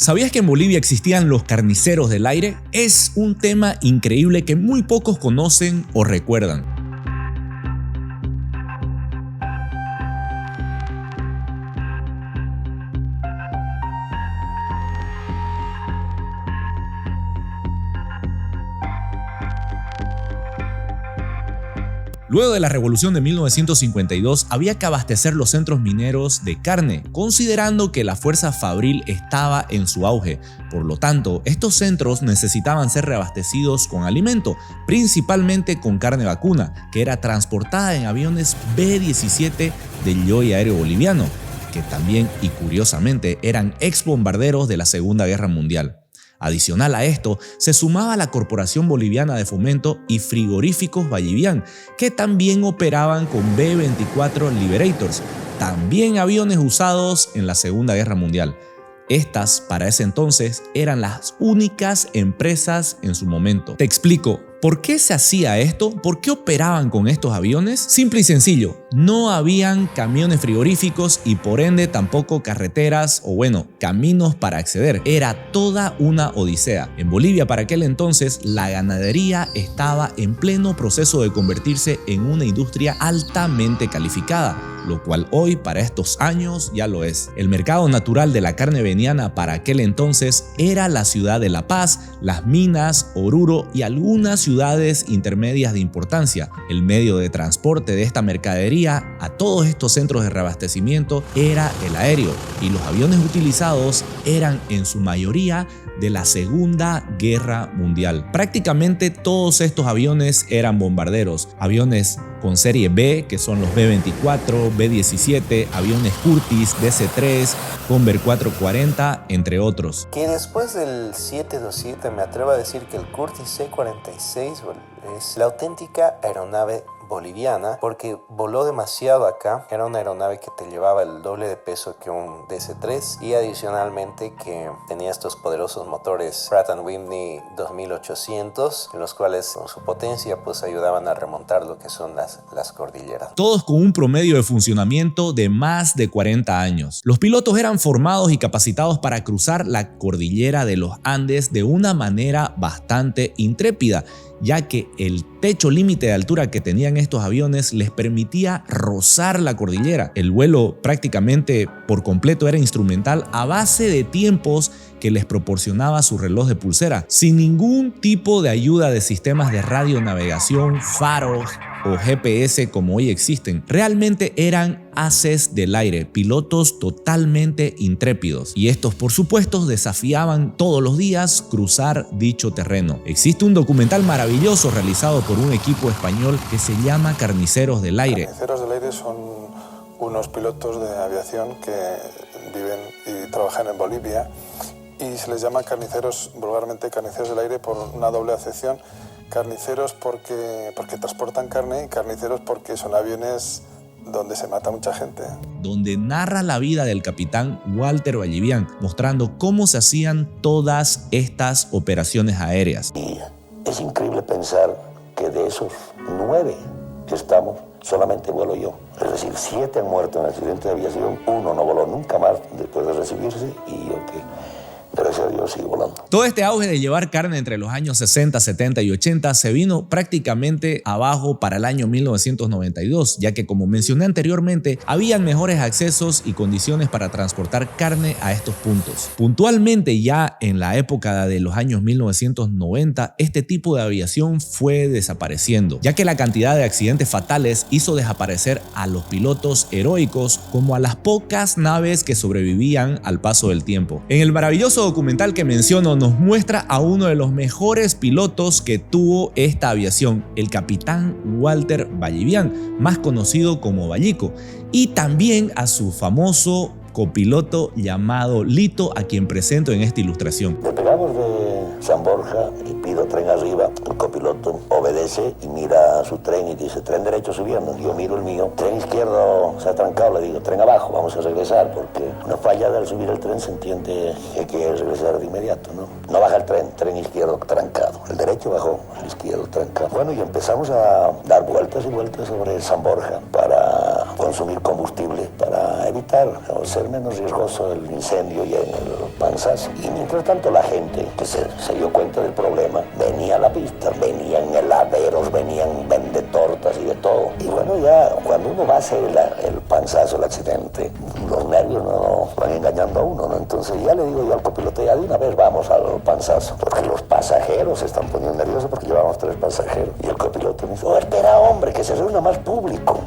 ¿Sabías que en Bolivia existían los carniceros del aire? Es un tema increíble que muy pocos conocen o recuerdan. Luego de la revolución de 1952 había que abastecer los centros mineros de carne, considerando que la fuerza fabril estaba en su auge. Por lo tanto, estos centros necesitaban ser reabastecidos con alimento, principalmente con carne vacuna, que era transportada en aviones B-17 del Yoy Aéreo Boliviano, que también y curiosamente eran exbombarderos de la Segunda Guerra Mundial. Adicional a esto, se sumaba la Corporación Boliviana de Fomento y Frigoríficos Vallivian, que también operaban con B-24 Liberators, también aviones usados en la Segunda Guerra Mundial. Estas, para ese entonces, eran las únicas empresas en su momento. Te explico. ¿Por qué se hacía esto? ¿Por qué operaban con estos aviones? Simple y sencillo, no habían camiones frigoríficos y por ende tampoco carreteras o caminos para acceder. Era toda una odisea. En Bolivia para aquel entonces la ganadería estaba en pleno proceso de convertirse en una industria altamente calificada, lo cual hoy para estos años ya lo es. El mercado natural de la carne veniana para aquel entonces era la ciudad de La Paz, Las Minas, Oruro y algunas ciudades intermedias de importancia. El medio de transporte de esta mercadería a todos estos centros de reabastecimiento era el aéreo y los aviones utilizados eran en su mayoría de la Segunda Guerra Mundial. Prácticamente todos estos aviones eran bombarderos, aviones con serie B, que son los B-24, B-17, aviones Curtiss, DC-3, Convair 440, entre otros. Que después del 727 me atrevo a decir que el Curtiss C-46 es la auténtica aeronave boliviana porque voló demasiado acá. Era una aeronave que te llevaba el doble de peso que un DC-3 y adicionalmente que tenía estos poderosos motores Pratt & Whitney 2800 en los cuales con su potencia pues ayudaban a remontar lo que son las cordilleras. Todos con un promedio de funcionamiento de más de 40 años. Los pilotos eran formados y capacitados para cruzar la cordillera de los Andes de una manera bastante intrépida, ya que el techo límite de altura que tenían estos aviones les permitía rozar la cordillera. El vuelo prácticamente por completo era instrumental a base de tiempos que les proporcionaba su reloj de pulsera, sin ningún tipo de ayuda de sistemas de radionavegación, faros o GPS como hoy existen. Realmente eran haces del aire, pilotos totalmente intrépidos. Y estos, por supuesto, desafiaban todos los días cruzar dicho terreno. Existe un documental maravilloso realizado por un equipo español que se llama Carniceros del Aire. Carniceros del Aire son unos pilotos de aviación que viven y trabajan en Bolivia y se les llama carniceros, vulgarmente carniceros del aire, por una doble acepción. Carniceros porque transportan carne y carniceros porque son aviones donde se mata mucha gente. Donde narra la vida del capitán Walter Vallivian, mostrando cómo se hacían todas estas operaciones aéreas. Y es increíble pensar que de esos 9 que estamos, solamente vuelo yo. Es decir, 7 han muerto en accidente de aviación, 1 no voló nunca más después de recibirse y yo que gracias a Dios sigo volando. Todo este auge de llevar carne entre los años 60, 70 y 80 se vino prácticamente abajo para el año 1992, ya que como mencioné anteriormente, habían mejores accesos y condiciones para transportar carne a estos puntos. Puntualmente ya en la época de los años 1990, este tipo de aviación fue desapareciendo, ya que la cantidad de accidentes fatales hizo desaparecer a los pilotos heroicos como a las pocas naves que sobrevivían al paso del tiempo. En el maravilloso documental que menciono nos muestra a uno de los mejores pilotos que tuvo esta aviación, el capitán Walter Vallivian, más conocido como Vallico, y también a su famoso copiloto llamado Lito, a quien presento en esta ilustración. Despegamos de San Borja y pido tren arriba. El copiloto obedece y mira su tren y dice, tren derecho subiendo. Yo miro el mío, tren izquierdo se ha trancado. Le digo, tren abajo, vamos a regresar, porque una falla al subir el tren se entiende que hay que regresar de inmediato, ¿no? No baja el tren, tren izquierdo trancado. El derecho bajó, el izquierdo trancado. Bueno, y empezamos a dar vueltas y vueltas sobre San Borja para consumir combustible para evitar o ser menos riesgoso el incendio y el panzazo. Y mientras tanto la gente que se dio cuenta del problema venía a la pista, venían heladeros, venían vendetortas y de todo. Y bueno, ya cuando uno va a hacer el panzazo, el accidente, los nervios no van engañando a uno, ¿no? Entonces ya le digo yo al copiloto, ya de una vez vamos al panzazo, porque los pasajeros se están poniendo nerviosos porque llevamos 3 pasajeros. Y el copiloto me dice, espera hombre, que se reúna más público.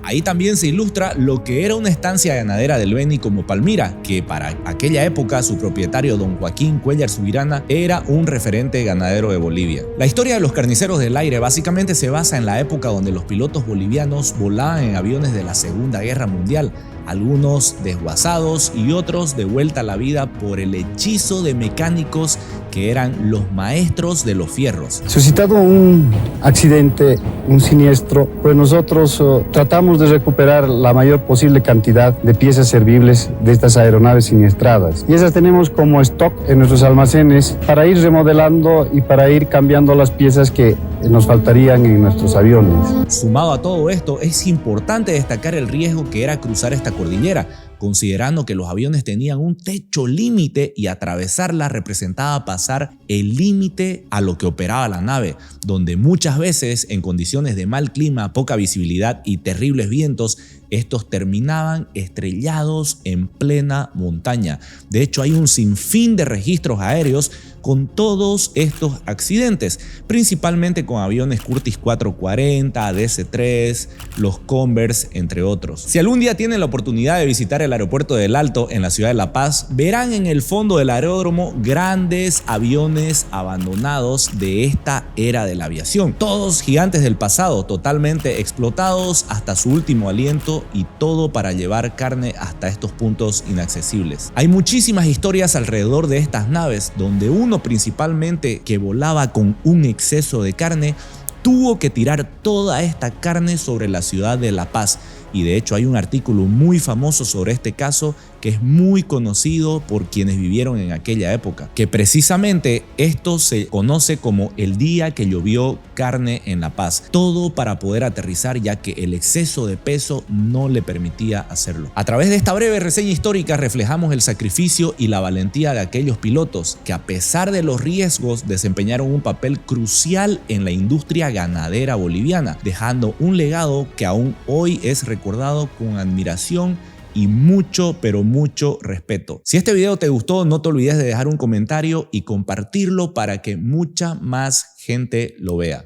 Ahí también se ilustra lo que era una estancia ganadera del Beni como Palmira, que para aquella época su propietario don Joaquín Cuéllar Subirana era un referente ganadero de Bolivia. La historia de los carniceros del aire básicamente se basa en la época donde los pilotos bolivianos volaban en aviones de la Segunda Guerra Mundial, algunos desguazados y otros de vuelta a la vida por el hechizo de mecánicos que eran los maestros de los fierros. Suscitado un accidente, un siniestro, pues nosotros tratamos de recuperar la mayor posible cantidad de piezas servibles de estas aeronaves siniestradas. Y esas tenemos como stock en nuestros almacenes para ir remodelando y para ir cambiando las piezas que nos faltarían en nuestros aviones. Sumado a todo esto, es importante destacar el riesgo que era cruzar esta cordillera, considerando que los aviones tenían un techo límite y atravesarla representaba pasar el límite a lo que operaba la nave, donde muchas veces en condiciones de mal clima, poca visibilidad y terribles vientos, estos terminaban estrellados en plena montaña. De hecho, hay un sinfín de registros aéreos con todos estos accidentes, principalmente con aviones Curtiss 440, DC-3, los Converse, entre otros. Si algún día tienen la oportunidad de visitar el aeropuerto del Alto en la ciudad de La Paz, verán en el fondo del aeródromo grandes aviones abandonados de esta era de la aviación. Todos gigantes del pasado, totalmente explotados hasta su último aliento y todo para llevar carne hasta estos puntos inaccesibles. Hay muchísimas historias alrededor de estas naves, donde uno principalmente que volaba con un exceso de carne tuvo que tirar toda esta carne sobre la ciudad de La Paz. Y de hecho hay un artículo muy famoso sobre este caso que es muy conocido por quienes vivieron en aquella época, que precisamente esto se conoce como el día que llovió carne en La Paz, todo para poder aterrizar ya que el exceso de peso no le permitía hacerlo. A través de esta breve reseña histórica reflejamos el sacrificio y la valentía de aquellos pilotos que a pesar de los riesgos desempeñaron un papel crucial en la industria ganadera boliviana, dejando un legado que aún hoy es recordado con admiración y mucho, pero mucho respeto. Si este video te gustó, no te olvides de dejar un comentario y compartirlo para que mucha más gente lo vea.